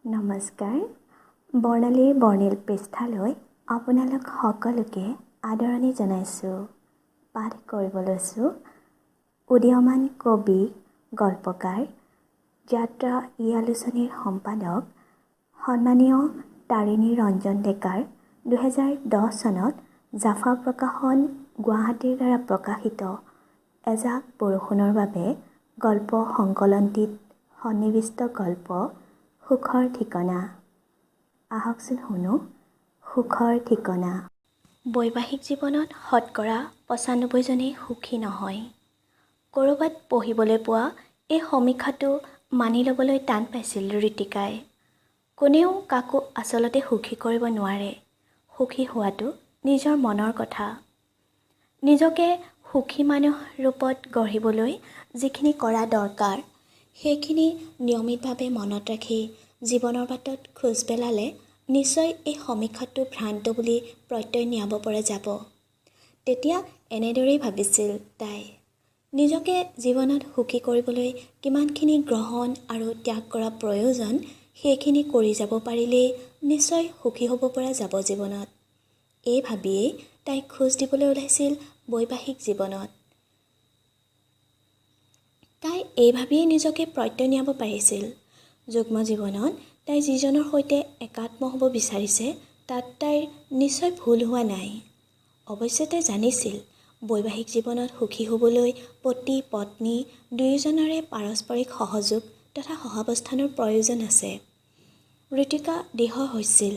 নমস্কাৰ। বৰ্ণালীৰ বৰ্ণিল পৃষ্ঠালৈ আপোনালোক সকলোকে আদৰণি জনাইছোঁ। পাঠ কৰিব লৈছোঁ উদীয়মান কবি, গল্পকাৰ, যাত্ৰা ই-আলোচনীৰ সম্পাদক সন্মানীয় তাৰিণী ৰঞ্জন ডেকাৰ 2010 চনত জাফা প্ৰকাশন গুৱাহাটীৰ দ্বাৰা প্ৰকাশিত এজাক বৰষুণৰ বাবে গল্প সংকলনটিত সন্নিৱিষ্ট গল্প সুখৰ ঠিকনা। আহকচোন শুনো সুখৰ ঠিকনা। বৈবাহিক জীৱনত শতকৰা 95 জনেই সুখী নহয়। ক'ৰবাত পঢ়িবলৈ পোৱা এই সমীক্ষাটো মানি ল'বলৈ টান পাইছিল ঋতিকাই। কোনেও কাকো আচলতে সুখী কৰিব নোৱাৰে। সুখী হোৱাটো নিজৰ মনৰ কথা। নিজকে সুখী মানুহ ৰূপত গঢ়িবলৈ যিখিনি কৰা দৰকাৰ সেইখিনি নিয়মিতভাৱে মনত ৰাখি জীৱনৰ বাটত খোজ পেলালে নিশ্চয় এই সমীক্ষাটো ভ্ৰান্ত বুলি প্ৰত্যয় নিয়াব পৰা যাব। তেতিয়া এনেদৰেই ভাবিছিল তাই। নিজকে জীৱনত সুখী কৰিবলৈ কিমানখিনি গ্ৰহণ আৰু ত্যাগ কৰা প্ৰয়োজন সেইখিনি কৰি যাব পাৰিলেই নিশ্চয় সুখী হ'ব পৰা যাব জীৱনত। এই ভাবিয়েই তাই খোজ দিবলৈ ওলাইছিল বৈবাহিক জীৱনত। তাই এই ভাবিয়েই নিজকে প্ৰত্যয় নিয়াব পাৰিছিল যুগ্ম জীৱনত তাই যিজনৰ সৈতে একাত্ম হ'ব বিচাৰিছে তাত তাইৰ নিশ্চয় ভুল হোৱা নাই। অৱশ্যে তাই জানিছিল বৈবাহিক জীৱনত সুখী হ'বলৈ পতি পত্নী দুয়োজনৰে পাৰস্পৰিক সহযোগ তথা সহাৱস্থানৰ প্ৰয়োজন আছে। ঋতিকা দৃঢ় হৈছিল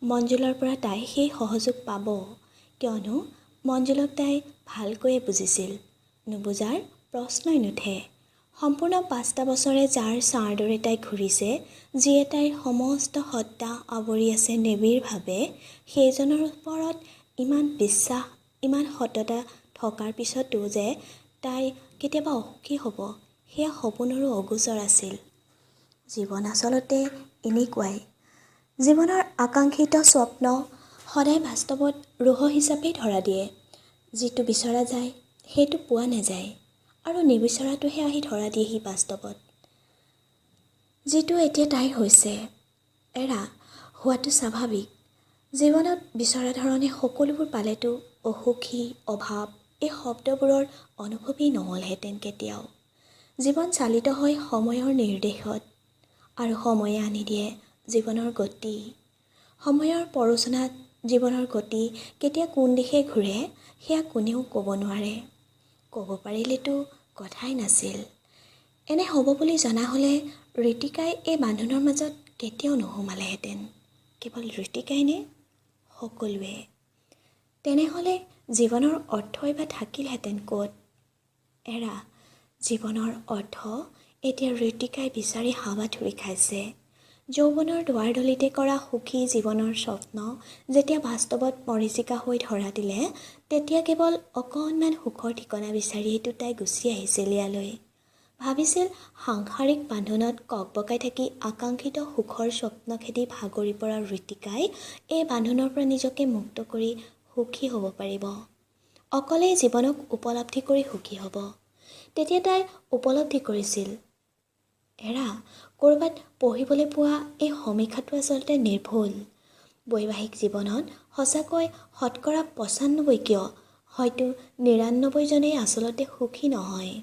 মঞ্জুলৰ পৰা তাই সেই সহযোগ পাব, কিয়নো মঞ্জুলক তাই ভালকৈয়ে বুজিছিল। নুবুজাৰ প্ৰশ্নই নুঠে। সম্পূৰ্ণ 5টা বছৰে যাৰ ছাঁৰ দৰে তাই ঘূৰিছে, যিয়ে তাইৰ সমস্ত সত্তা আৱৰি আছে নিবিড়ভাৱে, সেইজনৰ ওপৰত ইমান বিশ্বাস, ইমান সততা থকাৰ পিছতো যে তাই কেতিয়াবা অসুখী হ'ব, সেয়া সপোনৰো অগোচৰ আছিল। জীৱন আচলতে এনেকুৱাই। জীৱনৰ আকাংক্ষিত স্বপ্ন সদায় বাস্তৱত ৰহ হিচাপেই ধৰা দিয়ে। যিটো বিচৰা যায় সেইটো পোৱা নাযায় আৰু নিবিচৰাটোহে আহি ধৰা দিয়েহি বাস্তৱত। যিটো এতিয়া তাইৰ হৈছে, এৰা হোৱাটো স্বাভাৱিক। জীৱনত বিচৰা ধৰণে সকলোবোৰ পালেতো অসুখী, অভাৱ এই শব্দবোৰৰ অনুভৱেই নহ'লহেঁতেন কেতিয়াও। জীৱন চালিত হয় সময়ৰ নিৰ্দেশত আৰু সময়ে আনি দিয়ে জীৱনৰ গতি। সময়ৰ প্ৰৰোচনাত জীৱনৰ গতি কেতিয়া কোন দিশে ঘূৰে সেয়া কোনেও ক'ব নোৱাৰে। ক'ব পাৰিলেতো কথাই নাছিল। এনে হ'ব বুলি জনা হ'লে ঋতিকাই এই বান্ধোনৰ মাজত কেতিয়াও নোসোমালেহেঁতেন। কেৱল ঋতিকাই নে? সকলোৱে। তেনেহ'লে জীৱনৰ অৰ্থই বা থাকিলহেঁতেন ক'ত? এৰা জীৱনৰ অৰ্থ এতিয়া ঋতিকাই বিচাৰি হাবাথুৰি খাইছে। যৌৱনৰ দুৱাৰদলিতে কৰা সুখী জীৱনৰ স্বপ্ন যেতিয়া বাস্তৱত মৰীচিকা হৈ ধৰা দিলে, তেতিয়া কেৱল অকণমান সুখৰ ঠিকনা বিচাৰিয়েইতো তাই গুচি আহিছিল ইয়ালৈ। ভাবিছিল সাংসাৰিক বান্ধোনত ককবকাই থাকি আকাংক্ষিত সুখৰ স্বপ্ন খেদি ভাগৰি পৰা ঋতিকাই এই বান্ধোনৰ পৰা নিজকে মুক্ত কৰি সুখী হ'ব পাৰিব। অকলেই জীৱনক উপলব্ধি কৰি সুখী হ'ব। তেতিয়া তাই উপলব্ধি কৰিছিল, এৰা ক'ৰবাত পঢ়িবলৈ পোৱা এই সমীক্ষাটো আচলতে নিৰ্ভুল। বৈবাহিক জীৱনত সঁচাকৈ শতকৰা 95 কিয় হয়তো 99 জনেই আচলতে সুখী নহয়।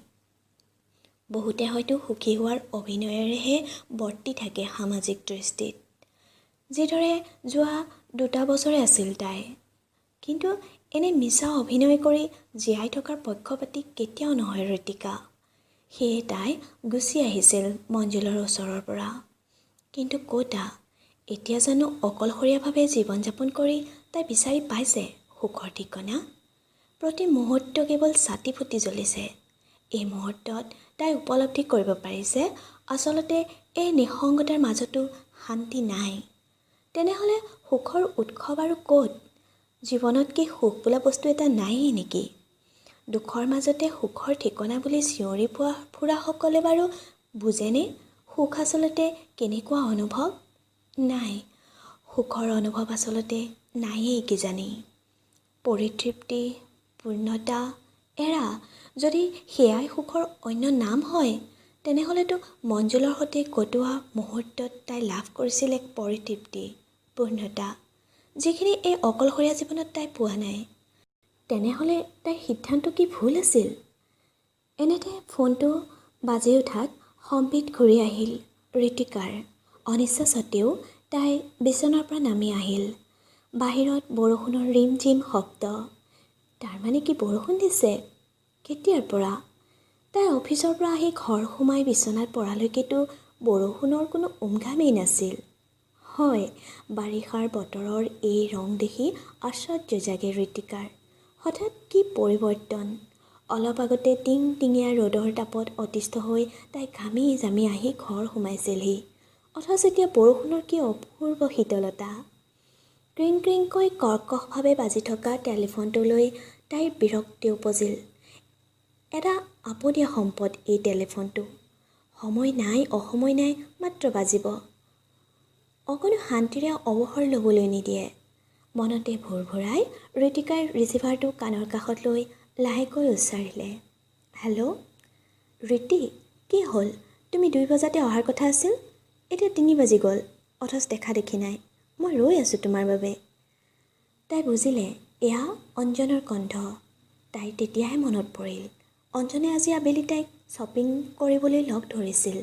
বহুতে হয়তো সুখী হোৱাৰ অভিনয়েৰেহে বৰ্তি থাকে সামাজিক দৃষ্টিত। যিদৰে যোৱা 2টা বছৰে আছিল তাই। কিন্তু এনে মিছা অভিনয় কৰি জীয়াই থকাৰ পক্ষপাতি কেতিয়াও নহয় ঋতিকা। সেয়ে তাই গুচি আহিছিল মঞ্জুলৰ ওচৰৰ পৰা। কিন্তু ক'তা এতিয়া জানো অকলশৰীয়াভাৱে জীৱন যাপন কৰি তাই বিচাৰি পাইছে সুখৰ ঠিকনা? প্ৰতি মুহূৰ্ত কেৱল চাতি ফুটি জ্বলিছে। এই মুহূৰ্তত তাই উপলব্ধি কৰিব পাৰিছে আচলতে এই নিঃসংগতাৰ মাজতো শান্তি নাই। তেনেহ'লে সুখৰ উৎসৱ আৰু ক'ত? জীৱনত কি সুখ বোলা বস্তু এটা নায়েই নেকি? দুখৰ মাজতে সুখৰ ঠিকনা বুলি চিঞৰি ফুৰাসকলে বাৰু বুজেনে সুখ আচলতে কেনেকুৱা অনুভৱ? নাই, সুখৰ অনুভৱ আচলতে নায়েই কিজানি। পৰিতৃপ্তি, পূৰ্ণতা, এৰা যদি সেয়াই সুখৰ অন্য নাম হয়, তেনেহ'লেতো মঞ্জুলৰ সৈতে কটোৱা মুহূৰ্তত তাই লাভ কৰিছিল এক পৰিতৃপ্তি, পূৰ্ণতা, যিখিনি এই অকলশৰীয়া জীৱনত তাই পোৱা নাই। তেনেহ'লে তাইৰ সিদ্ধান্ত কি ভুল আছিল? এনেতে ফোনটো বাজি উঠাত সম্বিত ঘূৰি আহিল ঋতিকাৰ। অনিচ্ছা সত্ত্বেও তাই বিচনাৰ পৰা নামি আহিল। বাহিৰত বৰষুণৰ ৰিমঝিম শব্দ। তাৰমানে কি বৰষুণ দিছে? কেতিয়াৰ পৰা? তাই অফিচৰ পৰা আহি ঘৰ সোমাই বিচনাত পৰালৈকেতো বৰষুণৰ কোনো উমঘামেই নাছিল। হয়, বাৰিষাৰ বতৰৰ এই ৰং দেখি আশ্চৰ্য জাগে ঋতিকাৰ। হঠাৎ কি পৰিৱৰ্তন! অলপ আগতে টিং টিঙীয়া ৰ'দৰ তাপত অতিষ্ঠ হৈ তাই ঘামি জামি আহি ঘৰ সোমাইছিলহি। অথচ এতিয়া বৰষুণৰ কি অপূৰ্ব শীতলতা! ক্ৰিং ক্ৰিংকৈ কৰ্কশভাৱে বাজি থকা টেলিফোনটোলৈ তাইৰ বিৰক্তি উপজিল। এটা আপদীয়া সম্পদ এই টেলিফোনটো। সময় নাই, অসময় নাই, মাত্ৰ বাজিব। অকণো শান্তিৰে অৱসৰ ল'বলৈ নিদিয়ে। মনতে ভোৰ ভৰাই ঋতিকাই ৰিচিভাৰটো কাণৰ কাষত লৈ লাহেকৈ উচ্চাৰিলে, হেল্ল', ঋতি, কি হ'ল? তুমি 2 বজাতে অহাৰ কথা আছিল। এতিয়া 3 বাজি গ'ল, অথচ দেখা দেখি নাই। মই ৰৈ আছোঁ তোমাৰ বাবে। তাই বুজিলে এয়া অঞ্জনৰ কণ্ঠ। তাইৰ তেতিয়াহে মনত পৰিল, অঞ্জনে আজি আবেলি তাইক শ্বপিং কৰিবলৈ লগ ধৰিছিল।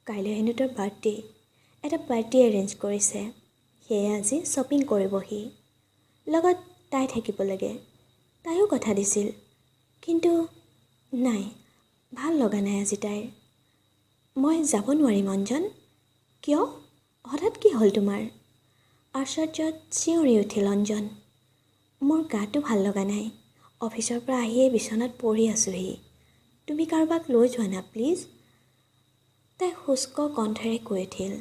কাইলৈ হেনো তাৰ বাৰ্থডে। এটা পাৰ্টি এৰেঞ্জ কৰিছে। সেয়ে আজি শ্বপিং কৰিবহি। লগত তাই থাকিব লাগে। তাইও কথা দিছিল। কিন্তু নাই, ভাল লগা নাই আজি তাইৰ। মই যাব নোৱাৰিম অঞ্জন। কিয়? হঠাৎ কি হ'ল তোমাৰ? আশ্চৰ্যত চিঞৰি উঠিল অঞ্জন। মোৰ গাটো ভাল লগা নাই। অফিচৰ পৰা আহিয়ে বিচনাত পৰি আছোঁহি। তুমি কাৰোবাক লৈ যোৱা না প্লিজ। তাই শুষ্ক কণ্ঠেৰে কৈ উঠিল।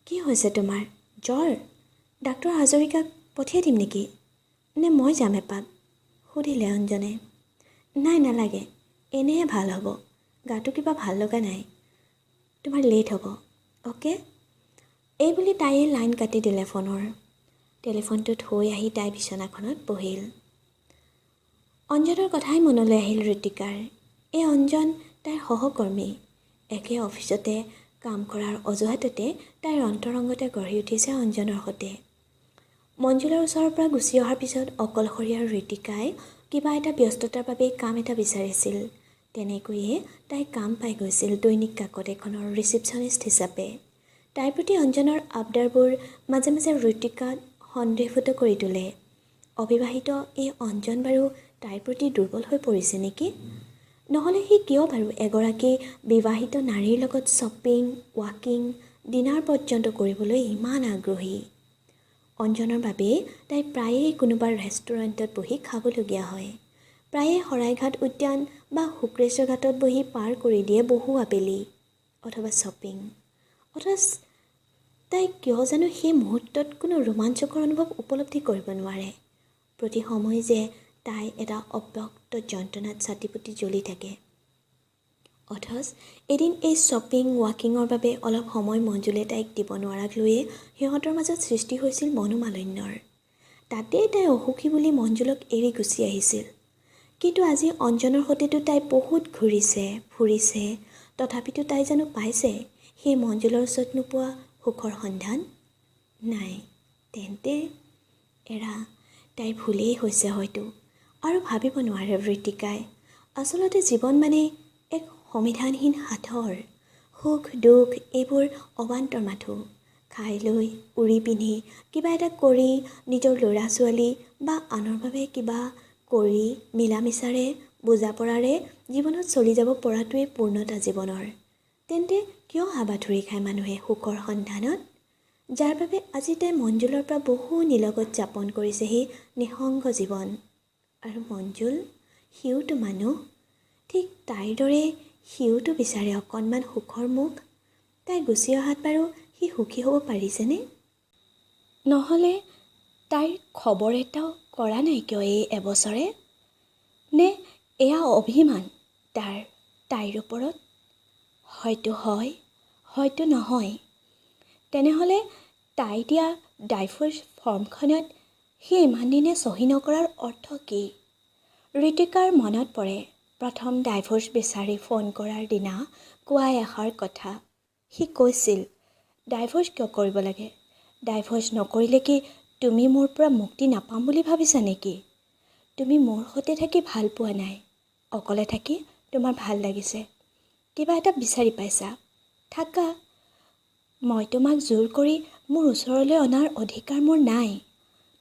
কি হৈছে তোমাৰ? জ্বৰ? ডাক্তৰ হাজৰিকাক পঠিয়াই দিম নেকি? নে মই যাম এপাক? সুধিলে অঞ্জনে। নাই, নালাগে, এনেহে ভাল হ'ব। গাটো কিবা ভাল লগা নাই। তোমাৰ লেট হ'ব, অ'কে? এইবুলি তাইয়ে লাইন কাটি দিলে ফোনৰ। টেলিফোনটো থৈ আহি তাই বিচনাখনত বহিল। অঞ্জনৰ কথাই মনলৈ আহিল ঋতিকাৰ। এই অঞ্জন তাইৰ সহকৰ্মী। একে অফিচতে কাম কৰাৰ অজুহাততে তাইৰ অন্তৰংগতে গঢ়ি উঠিছে অঞ্জনৰ সৈতে। মঞ্জুলৰ ওচৰৰ পৰা গুচি অহাৰ পিছত অকলশৰীয়া ঋতিকাই কিবা এটা ব্যস্ততাৰ বাবে কাম এটা বিচাৰিছিল। তেনেকৈয়ে তাই কাম পাই গৈছিল দৈনিক কাকত এখনৰ ৰিচিপশ্যনিষ্ট হিচাপে। তাইৰ প্ৰতি অঞ্জনৰ আবদাৰবোৰ মাজে মাজে ঋতিকাক সন্দেহভূত কৰি তোলে। অবিবাহিত এই অঞ্জন বাৰু তাইৰ প্ৰতি দুৰ্বল হৈ পৰিছে নেকি? নহ'লে সি কিয় বাৰু এগৰাকী বিবাহিত নাৰীৰ লগত শ্বপিং, ৱাকিং, ডিনাৰ পৰ্যন্ত কৰিবলৈ ইমান আগ্ৰহী? অঞ্জনৰ বাবেই তাই প্ৰায়েই কোনোবা ৰেষ্টুৰেণ্টত বহি খাবলগীয়া হয়। প্ৰায়ে শৰাইঘাট উদ্যান বা শুক্ৰেশ্বৰ ঘাটত বহি পাৰ কৰি দিয়ে বহু আবেলি, অথবা শ্বপিং। অথচ তাই কিয় জানো সেই মুহূৰ্তত কোনো ৰোমাঞ্চকৰ অনুভৱ উপলব্ধি কৰিব নোৱাৰে। প্ৰতি সময় যে তাই এটা অব্যক্ত যন্ত্ৰণাত ছাতিপুতি জ্বলি থাকে। অথচ এদিন এই শ্বপিং, ৱাকিঙৰ বাবে অলপ সময় মঞ্জুলে তাইক দিব নোৱাৰাক লৈয়ে সিহঁতৰ মাজত সৃষ্টি হৈছিল মনোমালিন্যৰ। তাতেই তাই অসুখী বুলি মঞ্জুলক এৰি গুচি আহিছিল। কিন্তু আজি অঞ্জনৰ সৈতেতো তাই বহুত ঘূৰিছে, ফুৰিছে, তথাপিতো তাই জানো পাইছে সেই মঞ্জুলৰ ওচৰত নোপোৱা সুখৰ সন্ধান? নাই। তেন্তে এৰা তাইৰ ভুলেই হৈছে হয়তো। আৰু ভাবিব নোৱাৰে ঋতিকাই। আচলতে জীৱন মানে এক সমিধানহীন সাঁথৰ। সুখ দুখ এইবোৰ অবান্তৰ মাথো। খাই লৈ, উৰি পিন্ধি, কিবা এটা কৰি, নিজৰ ল'ৰা ছোৱালী বা আনৰ বাবে কিবা কৰি, মিলা মিছাৰে, বুজাপৰাৰে জীৱনত চলি যাব পৰাটোৱেই পূৰ্ণতা জীৱনৰ। তেন্তে কিয় হাবাথুৰি খায় মানুহে সুখৰ সন্ধানত? যাৰ বাবে আজি তাই মঞ্জুলৰ পৰা বহু নিলগত যাপন কৰিছেহি নিঃসংগ জীৱন। আৰু মঞ্জুল, সিওতো মানুহ। ঠিক তাইৰ দৰে সিওতো বিচাৰে অকণমান সুখৰ মুখ। তাই গুচি অহাত বাৰু সি সুখী হ'ব পাৰিছেনে? নহ'লে তাইৰ খবৰ এটাও কৰা নাই কিয় এই এবছৰে? নে এয়া অভিমান তাইৰ ওপৰত? হয়তো হয়, হয়তো নহয়। তেনেহ'লে তাই দিয়া ডাইভোৰ্চ ফৰ্মখনত সি ইমান দিনে চহী নকৰাৰ অৰ্থ কি? ঋতিকাৰ মনত পৰে প্ৰথম ডাইভৰ্চ বিচাৰি ফোন কৰাৰ দিনা কোৱা এষাৰ কথা। সি কৈছিল, ডাইভৰ্চ কিয় কৰিব লাগে? ডাইভৰ্চ নকৰিলে কি তুমি মোৰ পৰা মুক্তি নাপাম বুলি ভাবিছা নেকি? তুমি মোৰ সৈতে থাকি ভাল পোৱা নাই, অকলে থাকি তোমাৰ ভাল লাগিছে, কিবা এটা বিচাৰি পাইছা, থাকা। মই তোমাক জোৰ কৰি মোৰ ওচৰলৈ অনাৰ অধিকাৰ মোৰ নাই।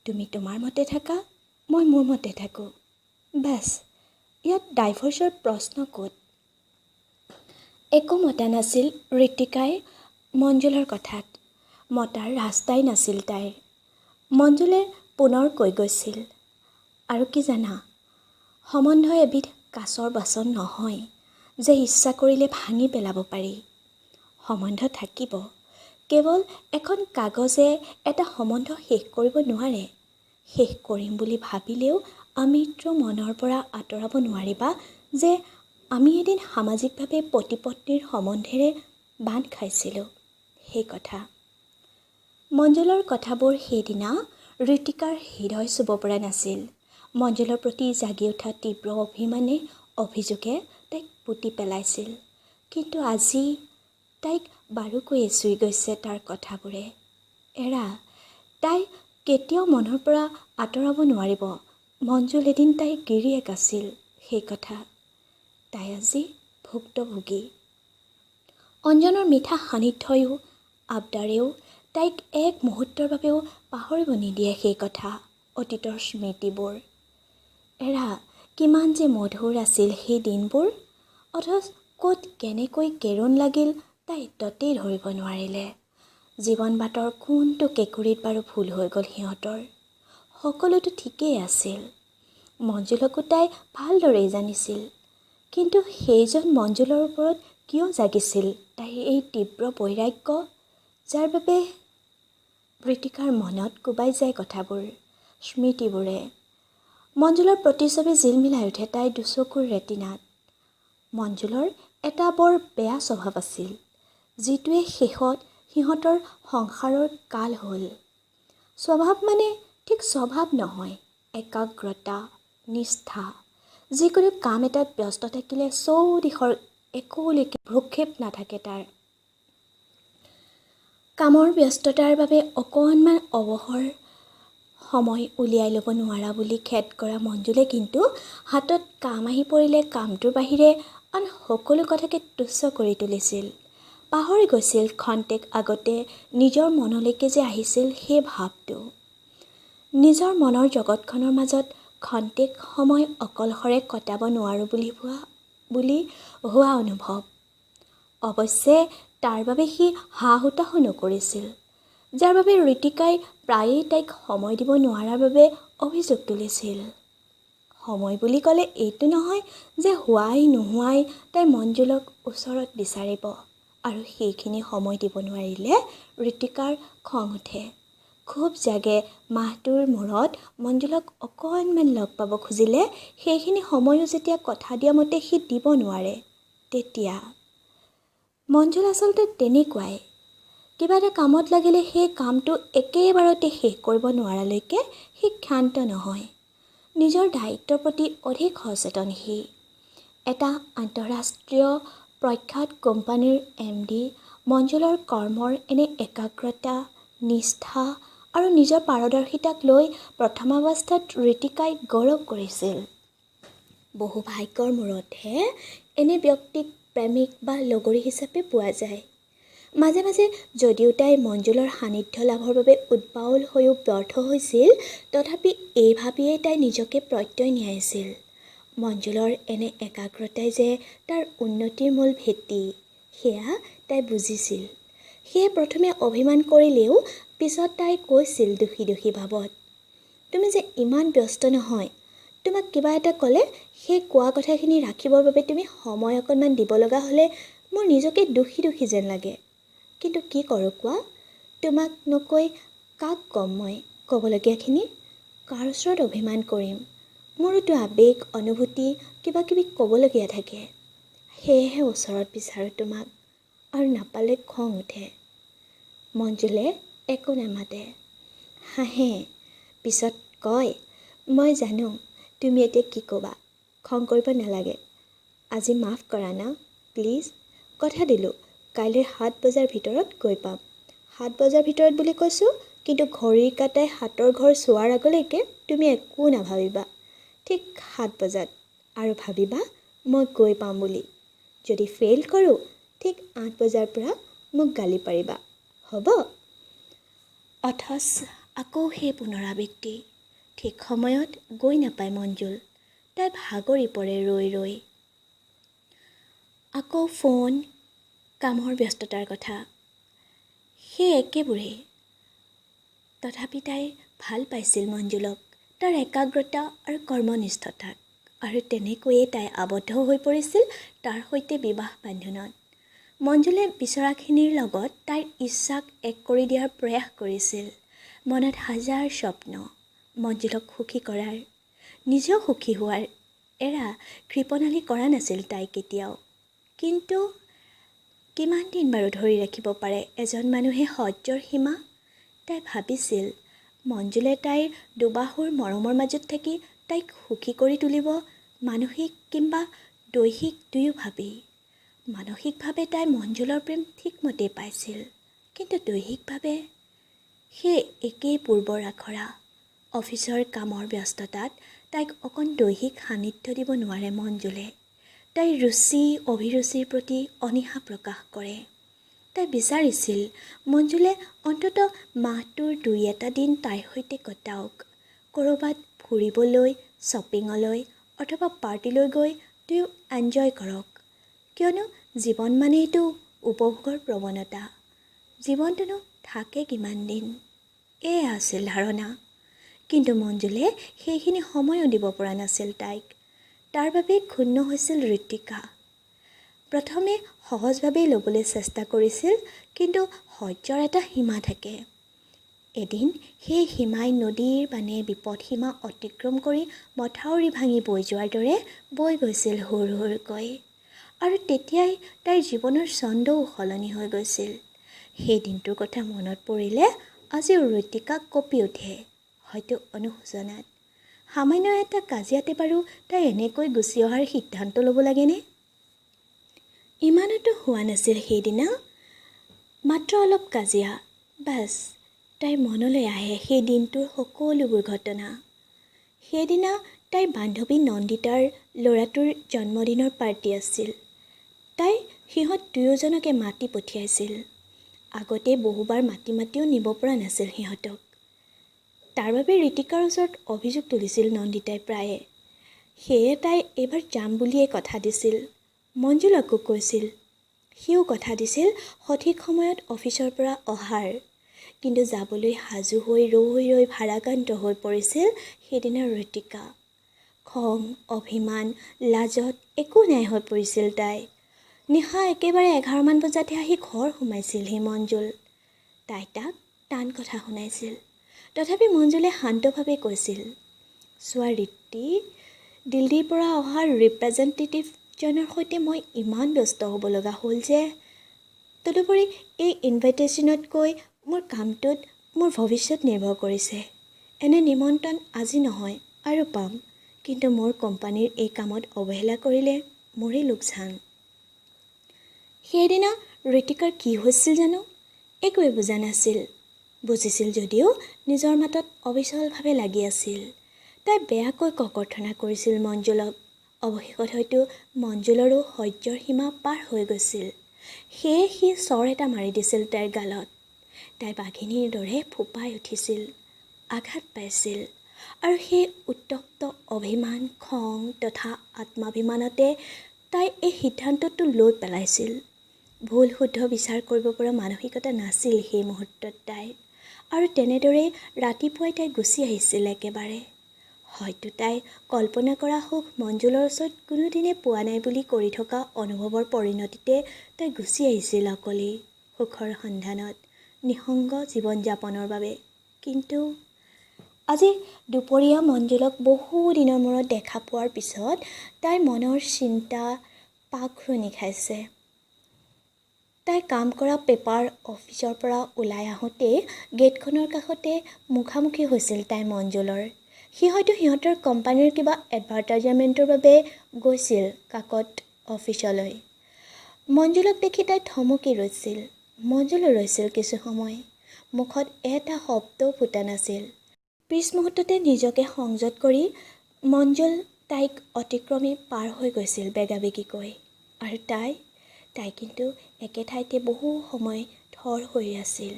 তুমি তোমাৰ মতে থাকা, মই মোৰ মতে থাকোঁ, বাছ। ইয়াত ডাইভৰ্চৰ প্ৰশ্ন ক'ত? একো মতা নাছিল ঋতিকাই মঞ্জুলৰ কথাত। মতাৰ ৰাস্তাই নাছিল তাইৰ। মঞ্জুলে পুনৰ কৈ গৈছিল, আৰু কি জানা, সম্বন্ধ এবিধ কাঁচৰ বাচন নহয় যে ইচ্ছা কৰিলে ভাঙি পেলাব পাৰি। সম্বন্ধ থাকিব, কেৱল এখন কাগজে এটা সম্বন্ধ শেষ কৰিব নোৱাৰে। শেষ কৰিম বুলি ভাবিলেও আমৃত্যু মনৰ পৰা আঁতৰাব নোৱাৰিবা যে আমি এদিন সামাজিকভাৱে পতি পত্নীৰ সম্বন্ধেৰে বান্ধ খাইছিলোঁ, সেই কথা। মঞ্জুলৰ কথাবোৰ সেইদিনা ঋতিকাৰ হৃদয় চুব পৰা নাছিল। মঞ্জুলৰ প্ৰতি জাগি উঠা তীব্ৰ অভিমানে, অভিযোগে তাইক পুতি পেলাইছিল। কিন্তু আজি তাইক বাৰুকৈয়ে চুই গৈছে তাৰ কথাবোৰে। এৰা, তাই কেতিয়াও মনৰ পৰা আঁতৰাব নোৱাৰিব মঞ্জুল এদিন তাইৰ গিৰিয়েক আছিল, সেই কথা। তাই আজি ভুক্তভোগী। অঞ্জনৰ মিঠা সান্নিধ্যয়ো আবদাৰেও তাইক এক মুহূৰ্তৰ বাবেও পাহৰিব নিদিয়ে সেই কথা, অতীতৰ স্মৃতিবোৰ। এৰা, কিমান যে মধুৰ আছিল সেই দিনবোৰ, অথচ ক'ত কেনেকৈ কেৰুণ লাগিল তাই ততেই ধৰিব নোৱাৰিলে। জীৱন বাটৰ কোনটো কেঁকুৰিত বাৰু ভুল হৈ গ'ল সিহঁতৰ? সকলোতো ঠিকেই আছিল। মঞ্জুলকো তাই ভালদৰেই জানিছিল। কিন্তু সেইজন মঞ্জুলৰ ওপৰত কিয় জাগিছিল তাইৰ এই তীব্ৰ বৈৰাগ্য, যাৰ বাবে ঋতিকাৰ মনত কোবাই যায় কথাবোৰ, স্মৃতিবোৰে। মঞ্জুলৰ প্ৰতিচ্ছবি জিলমিলাই উঠে তাইৰ দুচকুৰ ৰেটিনাত। মঞ্জুলৰ এটা বৰ বেয়া স্বভাৱ আছিল, যিটোৱে শেষত সিহঁতৰ সংসাৰৰ কাল হ'ল। স্বভাৱ মানে ঠিক স্বভাৱ নহয়, একাগ্ৰতা, নিষ্ঠা। যিকোনো কাম এটাত ব্যস্ত থাকিলে চৌদিশৰ একোলৈকে ভ্ৰক্ষেপ নাথাকে তাৰ। কামৰ ব্যস্ততাৰ বাবে অকণমান অৱসৰ সময় উলিয়াই ল'ব নোৱাৰা বুলি খেদ কৰা মঞ্জুলে কিন্তু হাতত কাম আহি পৰিলে কামটোৰ বাহিৰে আন সকলো কথাকে তুচ্ছ কৰি তুলিছিল। পাহৰি গৈছিল ক্ষন্তেক আগতে নিজৰ মনলৈকে যে আহিছিল সেই ভাৱটো। নিজৰ মনৰ জগতখনৰ মাজত ক্ষন্তেক সময় অকলশৰে কটাব নোৱাৰোঁ বুলি হোৱা অনুভৱ। অৱশ্যে তাৰ বাবে সি হা-হুতাশো নকৰিছিল, যাৰ বাবে ঋতিকাই প্ৰায়েই তাইক সময় দিব নোৱাৰাৰ বাবে অভিযোগ তুলিছিল। সময় বুলি ক'লে এইটো নহয় যে হোৱাই নোহোৱাই তাই মঞ্জুলক ওচৰত বিচাৰিব, আৰু সেইখিনি সময় দিব নোৱাৰিলে ঋতিকাৰ খং উঠে, খুব জাগে। মাহটোৰ মূৰত মঞ্জুলক অকণমান লগ পাব খুজিলে সেইখিনি সময়ো যেতিয়া কথা দিয়া মতে সি দিব নোৱাৰে, তেতিয়া মঞ্জুল আচলতে তেনেকুৱাই। কিবা এটা কামত লাগিলে সেই কামটো একেবাৰতে শেষ কৰিব নোৱাৰালৈকে সি ক্ষান্ত নহয়। নিজৰ দায়িত্বৰ প্ৰতি অধিক সচেতন সি। এটা আন্তঃৰাষ্ট্ৰীয় প্ৰখ্যাত কোম্পানীৰ MD মঞ্জুলৰ কৰ্মৰ এনে একাগ্ৰতা, নিষ্ঠা আৰু নিজৰ পাৰদৰ্শিতাক লৈ প্ৰথমাৱস্থাত ঋতিকাই গৌৰৱ কৰিছিল। বহু ভাগ্যৰ মূৰতহে এনে ব্যক্তিক প্ৰেমিক বা লগৰী হিচাপে পোৱা যায়। মাজে মাজে যদিও তাই মঞ্জুলৰ সান্নিধ্য লাভৰ বাবে উদ্বাউল হৈও ব্যৰ্থ হৈছিল, তথাপি এই ভাবিয়েই তাই নিজকে প্ৰত্যয় নিয়াইছিল, মঞ্জুলৰ এনে একাগ্ৰতাই যে তাৰ উন্নতিৰ মূল ভেটি, সেয়া তাই বুজিছিল। সেয়ে প্ৰথমে অভিমান কৰিলেও পিছত তাই কৈছিল দুখী দুখী ভাৱত, তুমি যে ইমান ব্যস্ত নহয়, তোমাক কিবা এটা ক'লে সেই কোৱা কথাখিনি ৰাখিবৰ বাবে তুমি সময় অকণমান দিব লগা হ'লে মোৰ নিজকে দুখী দুখী যেন লাগে। কিন্তু কি কৰোঁ কোৱা, তোমাক নকৈ কাক ক'ম মই ক'বলগীয়াখিনি? কাৰ ওচৰত অভিমান কৰিম? মোৰোতো আৱেগ, অনুভূতি কিবা কিবি ক'বলগীয়া থাকে। সেয়েহে ওচৰত বিচাৰোঁ তোমাক, আৰু নাপালে খং উঠে। মঞ্জুলে একো নামাতে, হাঁহে, পিছত কয়, মই জানো তুমি এতিয়া কি ক'বা, খং কৰিব নালাগে, আজি মাফ কৰা না, প্লিজ। কথা দিলোঁ, কাইলৈ 7 বজাৰ ভিতৰত গৈ পাম। 7 বজাৰ ভিতৰত বুলি কৈছোঁ, কিন্তু ঘড়ীৰ কাটাই হাতৰ ঘৰ চোৱাৰ আগলৈকে তুমি একো নাভাবিবা। ঠিক 7 বজাত। আৰু ভাবিবা মই গৈ পাম বুলি। যদি ফেইল কৰোঁ, ঠিক 8 বজাৰ পৰা মোক গালি পাৰিবা, হ'ব? অথচ আকৌ সেই পুনৰাবৃত্তি। ঠিক সময়ত গৈ নাপায় মঞ্জুল। তাই ভাগৰি পৰে ৰৈ ৰৈ। আকৌ ফোন, কামৰ ব্যস্ততাৰ কথা, সেই একেবোৰেই। তথাপি তাই ভাল পাইছিল মঞ্জুলক, তাৰ একাগ্ৰতা আৰু কৰ্মনিষ্ঠতাক, আৰু তেনেকৈয়ে তাই আবদ্ধ হৈ পৰিছিল তাৰ সৈতে বিবাহ বান্ধোনত। মঞ্জুলে বিচৰাখিনিৰ লগত তাইৰ ইচ্ছাক এক কৰি দিয়াৰ প্ৰয়াস কৰিছিল। মনত হাজাৰ স্বপ্ন মঞ্জুলক সুখী কৰাৰ, নিজেও সুখী হোৱাৰ। এৰা কৃপণালি কৰা নাছিল তাই কেতিয়াও। কিন্তু কিমান দিন বাৰু ধৰি ৰাখিব পাৰে এজন মানুহে সহ্যৰ সীমা? তাই ভাবিছিল মঞ্জুলে তাইৰ দুবাহুৰ মৰমৰ মাজত থাকি তাইক সুখী কৰি তুলিব, মানসিক কিম্বা দৈহিক দুয়োভাৱেই। মানসিকভাৱে তাই মঞ্জুলৰ প্ৰেম ঠিকমতে পাইছিল, কিন্তু দৈহিকভাৱে সেই একেই পূৰ্বৰ আখৰা। অফিচৰ কামৰ ব্যস্ততাত তাইক অকণ দৈহিক সান্নিধ্য দিব নোৱাৰে মঞ্জুলে। তাইৰ ৰুচি অভিৰুচিৰ প্ৰতি অনীহা প্ৰকাশ কৰে। তাই বিচাৰিছিল মঞ্জুলে অন্ততঃ মাহটোৰ 2-এটা দিন তাইৰ সৈতে কটাওক। ক'ৰবাত ফুৰিবলৈ, শ্বপিঙলৈ অথবা পাৰ্টিলৈ গৈ দুয়ো এনজয় কৰক। কিয়নো জীৱন মানেইতো উপভোগৰ প্ৰৱণতা। জীৱনটোনো থাকে কিমান দিন? এয়া আছিল ধাৰণা। কিন্তু মঞ্জুলে সেইখিনি সময়ো দিব পৰা নাছিল তাইক। তাৰ বাবে ক্ষুণ্ণ হৈছিল ঋত্বিকা। প্ৰথমে সহজভাৱেই ল'বলৈ চেষ্টা কৰিছিল, কিন্তু সহ্যৰ এটা সীমা থাকে। এদিন সেই সীমাই নদীৰ বানে বিপদসীমা অতিক্ৰম কৰি মথাউৰি ভাঙি বৈ যোৱাৰ দৰে বৈ গৈছিল হুৰ হুৰকৈ। আৰু তেতিয়াই তাইৰ জীৱনৰ ছন্দও সলনি হৈ গৈছিল। সেই দিনটোৰ কথা মনত পৰিলে আজিও ঋত্বিকা কঁপি উঠে, হয়তো অনুশোচনাত। সামান্য এটা কাজিয়াতে বাৰু তাই এনেকৈ গুচি অহাৰ সিদ্ধান্ত ল'ব লাগেনে? ইমানতো হোৱা নাছিল সেইদিনা। মাত্ৰ অলপ কাজিয়া, বাছ। তাইৰ মনলৈ আহে সেই দিনটোৰ সকলোবোৰ ঘটনা। সেইদিনা তাইৰ বান্ধৱী নন্দিতাৰ ল'ৰাটোৰ জন্মদিনৰ পাৰ্টি আছিল। তাই সিহঁত দুয়োজনকে মাতি পঠিয়াইছিল। আগতে বহুবাৰ মাতিও নিব পৰা নাছিল সিহঁতক। তাৰ বাবে ঋতিকাৰ ওচৰত অভিযোগ তুলিছিল নন্দিতাই প্ৰায়ে। সেয়ে তাই এইবাৰ যাম বুলিয়ে কথা দিছিল। মঞ্জুলকো কৈছিল। সিও কথা দিছিল সঠিক সময়ত অফিচৰ পৰা অহাৰ। কিন্তু যাবলৈ সাজু হৈ ৰৈ ভাৰাক্ৰান্ত হৈ পৰিছিল সেইদিনা ঋতিকা। খং, অভিমান, লাজত একো নাই হৈ পৰিছিল তাই। নিশা একেবাৰে 11মান বজাতহে আহি ঘৰ সোমাইছিলহি মঞ্জুল। তাই তাক টান কথা শুনাইছিল। তথাপি মঞ্জুলে শান্তভাৱে কৈছিল, চোৱা ঋত্তি, দিল্লীৰ পৰা অহা ৰিপ্ৰেজেণ্টেটিভজনৰ সৈতে মই ইমান ব্যস্ত হ'ব লগা হ'ল যে, তদুপৰি এই ইনভাইটেশ্যনতকৈ মোৰ কামটোত মোৰ ভৱিষ্যত নিৰ্ভৰ কৰিছে। এনে নিমন্ত্ৰণ আজি নহয় আৰু পাম, কিন্তু মোৰ কোম্পানীৰ এই কামত অৱহেলা কৰিলে মোৰেই লোকচান। সেইদিনা ঋতিকাৰ কি হৈছিল জানো? একোৱে বুজা নাছিল। বুজিছিল যদিও নিজৰ মাতত অবিচলভাৱে লাগি আছিল। তাই বেয়াকৈ ককৰ্থনা কৰিছিল মঞ্জুলক। অৱশেষত হয়তো মঞ্জুলৰো সহ্যৰ সীমা পাৰ হৈ গৈছিল। সেয়ে সি চৰ এটা মাৰি দিছিল তাইৰ গালত। তাই বাঘিনীৰ দৰে ফোপাই উঠিছিল, আঘাত পাইছিল। আৰু সেই উত্তপ্ত অভিমান, খং তথা আত্মাভিমানতে তাই এই সিদ্ধান্তটো লৈ পেলাইছিল। ভুল শুদ্ধ বিচাৰ কৰিব পৰা মানসিকতা নাছিল সেই মুহূৰ্তত তাইৰ। আৰু তেনেদৰেই ৰাতিপুৱাই তাই গুচি আহিছিল একেবাৰে। হয়তো তাই কল্পনা কৰা সুখ মঞ্জুলৰ ওচৰত কোনোদিনে পোৱা নাই বুলি কৰি থকা অনুভৱৰ পৰিণতিতে তাই গুচি আহিছিল অকলেই, সুখৰ সন্ধানত, নিঃসংগ জীৱন যাপনৰ বাবে। কিন্তু আজি দুপৰীয়া মঞ্জুলক বহু দিনৰ মূৰত দেখা পোৱাৰ পিছত তাইৰ মনৰ চিন্তা পাকঘূৰণি খাইছে। তাই কাম কৰা পেপাৰ অফিচৰ পৰা ওলাই আহোঁতেই গেটখনৰ কাষতে মুখামুখি হৈছিল তাই মঞ্জুলৰ। সি হয়তো সিহঁতৰ কোম্পানীৰ কিবা এডভাৰটাইজমেণ্টৰ বাবে গৈছিল কাকত অফিচলৈ। মঞ্জুলক দেখি তাই থমকি ৰৈছিল। মঞ্জুলো ৰৈছিল কিছু সময়। মুখত এটা শব্দও ফুটা নাছিল। পিছ মুহূৰ্ততে নিজকে সংযত কৰি মঞ্জুল তাইক অতিক্ৰমি পাৰ হৈ গৈছিল বেগাবেগিকৈ। আৰু তাই কিন্তু একে ঠাইতে বহু সময় থৰ হৈ আছিল।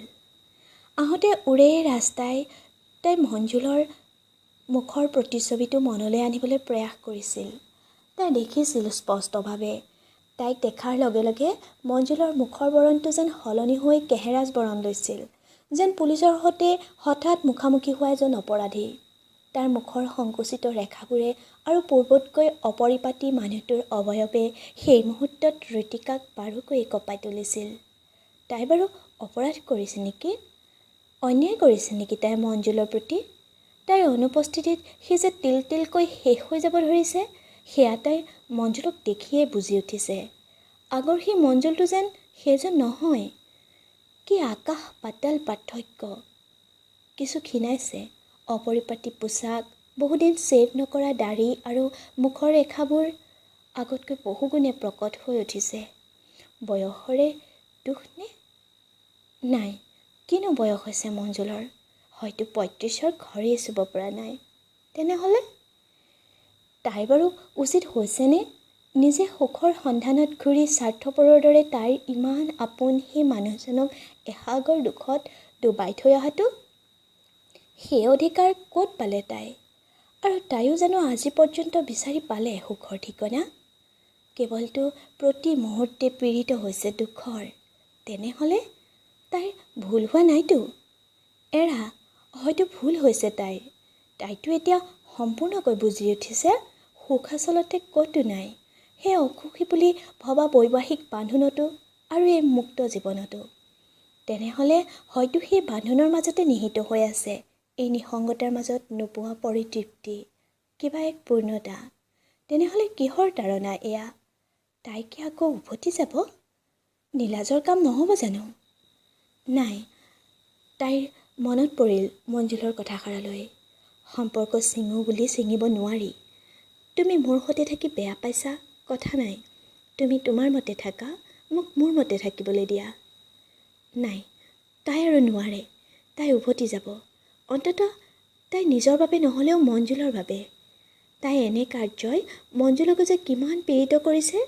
আহোঁতে ওৰে ৰাস্তাই তাই মঞ্জুলৰ মুখৰ প্ৰতিচ্ছবিটো মনলৈ আনিবলৈ প্ৰয়াস কৰিছিল। তাই দেখিছিল স্পষ্টভাৱে। তাইক দেখাৰ লগে লগে মঞ্জুলৰ মুখৰ বৰণটো যেন সলনি হৈ কেহেৰাজ বৰণ লৈছিল, যেন পুলিচৰ সৈতে হঠাৎ মুখামুখি হোৱা এজন অপৰাধী। তাৰ মুখৰ সংকুচিত ৰেখাবোৰে আৰু পূৰ্বতকৈ অপৰিপাটি মানুহটোৰ অৱয়ৱে সেই মুহূৰ্তত ঋতিকাক বাৰুকৈ কঁপাই তুলিছিল। তাই বাৰু অপৰাধ কৰিছে নেকি? অন্যায় কৰিছে নেকি তাই মঞ্জুলৰ প্ৰতি? তাইৰ অনুপস্থিতিত সি যে তিল তিলকৈ শেষ হৈ যাব ধৰিছে, সেয়া তাই মঞ্জুলক দেখিয়ে বুজি উঠিছে। আগৰ সেই মঞ্জুলটো যেন সেইজন নহয়। কি আকাশ পাতাল পাৰ্থক্য। কিছু ক্ষীণাইছে, অপৰিপাটি পোছাক, বহুদিন ছেভ নকৰা দাড়ি আৰু মুখৰ ৰেখাবোৰ আগতকৈ বহুগুণে প্ৰকট হৈ উঠিছে। বয়সৰে দুখ নে? নাই, কিনো বয়স হৈছে মঞ্জুলৰ? হয়তো ৩৫ৰ ঘৰেই চুব পৰা নাই। তেনেহ'লে তাই বাৰু উচিত হৈছেনে? নিজে সুখৰ সন্ধানত ঘূৰি স্বাৰ্থপৰৰ দৰে তাইৰ ইমান আপোন সেই মানুহজনক এসাগৰ দুখত ডুবাই থৈ অহাটো? সেই অধিকাৰ ক'ত পালে তাই? আৰু তাইও জানো আজি পৰ্যন্ত বিচাৰি পালে সুখৰ ঠিকনা? কেৱলতো প্ৰতি মুহূৰ্তে পীড়িত হৈছে দুখৰ। তেনেহ'লে তাইৰ ভুল হোৱা নাইতো? এৰা, হয়তো ভুল হৈছে তাইৰ। তাইতো এতিয়া সম্পূৰ্ণকৈ বুজি উঠিছে সুখ আচলতে ক'তো নাই, সেই অসুখী বুলি ভবা বৈবাহিক বান্ধোনতো আৰু এই মুক্ত জীৱনতো। তেনেহ'লে হয়তো সেই বান্ধোনৰ মাজতে নিহিত হৈ আছে এই নিসংগতাৰ মাজত নোপোৱা পৰিতৃপ্তি, কিবা এক পূৰ্ণতা। তেনেহ'লে কিহৰ তাৰণা এয়া? তাই কি আকৌ উভতি যাব? নীলাজৰ কাম নহ'ব জানো? নাই, তাইৰ মনত পৰিল মঞ্জুলৰ কথাষাৰলৈ। সম্পৰ্ক ছিঙো বুলি ছিঙিব নোৱাৰি। তুমি মোৰ সৈতে থাকি বেয়া পাইছা, কথা নাই। তুমি তোমাৰ মতে থাকা, মোক মোৰ মতে থাকিবলৈ দিয়া। নাই, তাই আৰু নোৱাৰে। তাই উভতি যাব। অন্ততঃ তাই নিজৰ বাবে নহ'লেও মঞ্জুলৰ বাবে। তাই এনে কাৰ্যই মঞ্জুলকো যে কিমান পীড়িত কৰিছে।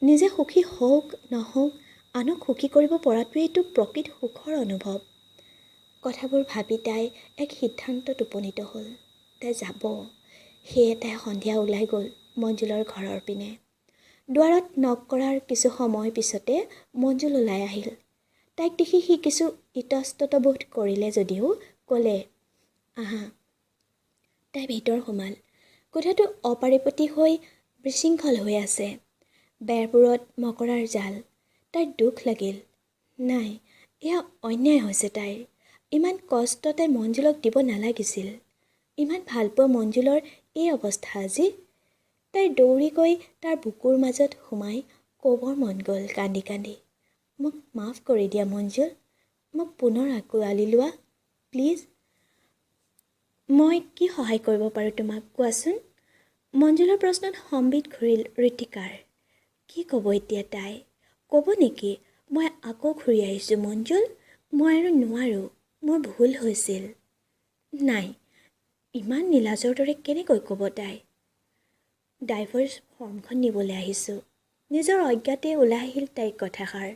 নিজে সুখী হওক নহওক, আনক সুখী কৰিব পৰাটোৱেইতো প্ৰকৃত সুখৰ অনুভৱ। কথাবোৰ ভাবি তাই এক সিদ্ধান্তত উপনীত হ'ল। তাই যাব। সেয়ে তাই সন্ধিয়া ওলাই গ'ল মঞ্জুলৰ ঘৰৰ পিনে। দুৱাৰত নক কৰাৰ কিছু সময় পিছতে মঞ্জুল ওলাই আহিল। তাইক দেখি সি কিছু ইতস্তত বোধ কৰিলে যদিও ক'লে, আহা। তাই ভিতৰ সোমাল। কোঠাটো অপাৰিপতি হৈ বিশৃংখল হৈ আছে। বেৰবোৰত মকৰাৰ জাল। তাইৰ দুখ লাগিল। নাই, এয়া অন্যায় হৈছে তাইৰ। ইমান কষ্ট তাই মঞ্জুলক দিব নালাগিছিল। ইমান ভালপোৱা মঞ্জুলৰ এই অৱস্থা আজি। তাইৰ দৌৰি গৈ তাৰ বুকুৰ মাজত সোমাই ক'বৰ মন গ'ল কান্দি কান্দি, মোক মাফ কৰি দিয়া মঞ্জুল, মোক পুনৰ আঁকোৱালি লোৱা প্লিজ। মই কি সহায় কৰিব পাৰোঁ তোমাক কোৱাচোন? মঞ্জুলৰ প্ৰশ্নত সম্বিত ঘূৰিল ঋতিকাৰ। কি ক'ব এতিয়া তাই? ক'ব নেকি মই আকৌ ঘূৰি আহিছোঁ মঞ্জুল, মই আৰু নোৱাৰোঁ, মোৰ ভুল হৈছিল? নাই, ইমান নীলাজৰ দৰে কেনেকৈ ক'ব তাই? ডাইভৰ্চ ফৰ্মখন নিবলৈ আহিছোঁ। নিজৰ অজ্ঞাতে ওলাই আহিল তাইৰ কথাষাৰ।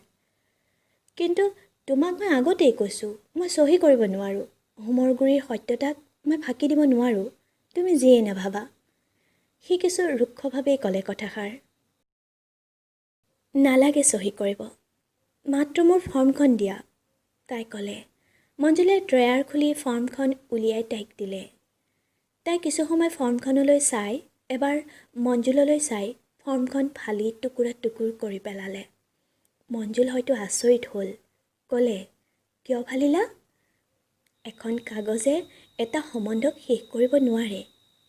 কিন্তু তোমাক মই আগতেই কৈছোঁ, মই চহী কৰিব নোৱাৰোঁ। হোমৰ গুৰিৰ সত্যতাক মই ফাঁকি দিব নোৱাৰোঁ, তুমি যিয়েই নাভাবা। সি কিছু ৰুক্ষভাৱেই ক'লে কথাষাৰ। নালাগে চহী কৰিব, মাত্ৰ মোৰ ফৰ্মখন দিয়া, তাই ক'লে। মঞ্জুলে ড্ৰয়াৰ খুলি ফৰ্মখন উলিয়াই তাইক দিলে। তাই কিছু সময় ফৰ্মখনলৈ চাই, এবাৰ মঞ্জুললৈ চাই ফৰ্মখন ফালি টুকুৰা টুকুৰ কৰি পেলালে। মঞ্জুল হয়তো আচৰিত হ'ল। ক'লে, কিয় ফালিলা? এখন কাগজে এটা সম্বন্ধক শেষ কৰিব নোৱাৰে,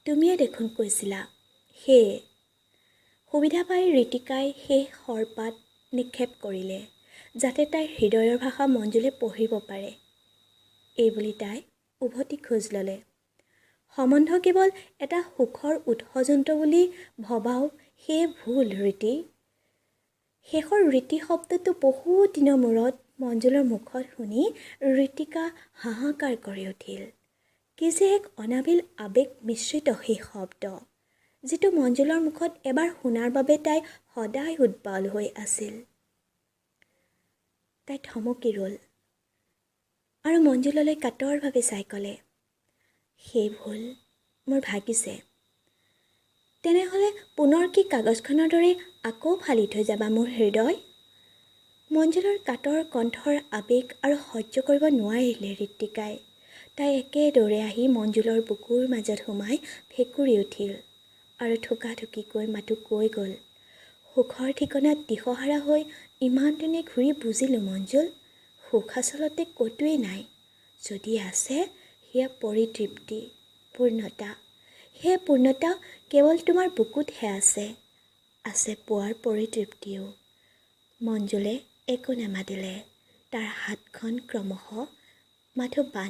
তুমিয়ে দেখোন কৈছিলা। সেয়ে সুবিধা পাই ঋতিকাই সেই শৰপাত নিক্ষেপ কৰিলে, যাতে তাইৰ হৃদয়ৰ ভাষা মঞ্জুলে পঢ়িব পাৰে। এইবুলি তাই উভতি খোজ ল'লে। সম্বন্ধ কেৱল এটা সুখৰ উৎসযন্ত্ৰ বুলি ভবাও সেয়ে ভুল ৰীতি। শেষৰ ৰীতি শব্দটো বহু দিনৰ মূৰত মঞ্জুলৰ মুখত শুনি ঋতিকা হাহাকাৰ কৰি উঠিল। কি যে এক অনাবিল আৱেগ মিশ্ৰিত সেই শব্দ, যিটো মঞ্জুলৰ মুখত এবাৰ শুনাৰ বাবে তাই সদায় উদ্বাল হৈ আছিল। তাই থমকি ৰ'ল আৰু মঞ্জুললৈ কাতৰভাৱে চাই ক'লে, সেই ভুল মোৰ ভাগিছে। তেনেহ'লে পুনৰ কি কাগজখনৰ দৰে আকৌ ফালি থৈ যাবা মোৰ হৃদয়? মঞ্জুলৰ কাতৰ কণ্ঠৰ আৱেগ আৰু সহ্য কৰিব নোৱাৰিলে ঋতিকাই। তাই একেদৰে আহি মঞ্জুলৰ বুকুৰ মাজত সোমাই ভেকুৰি উঠিল আৰু থুকাথুকিকৈ মাতো কৈ গ'ল, সুখৰ ঠিকনাত দিশহাৰা হৈ ইমান দিনে ঘূৰি বুজিলোঁ মঞ্জুল, সুখ আচলতে ক'তোৱেই নাই। যদি আছে সেয়া পৰিতৃপ্তি, পূৰ্ণতা। সেই পূৰ্ণতা কেৱল তোমাৰ বুকুতহে আছে পোৱাৰ পৰিতৃপ্তিও। মঞ্জুলে একো নামাতিলে। তাৰ হাতখন ক্ৰমশঃ মাথো বান্ধ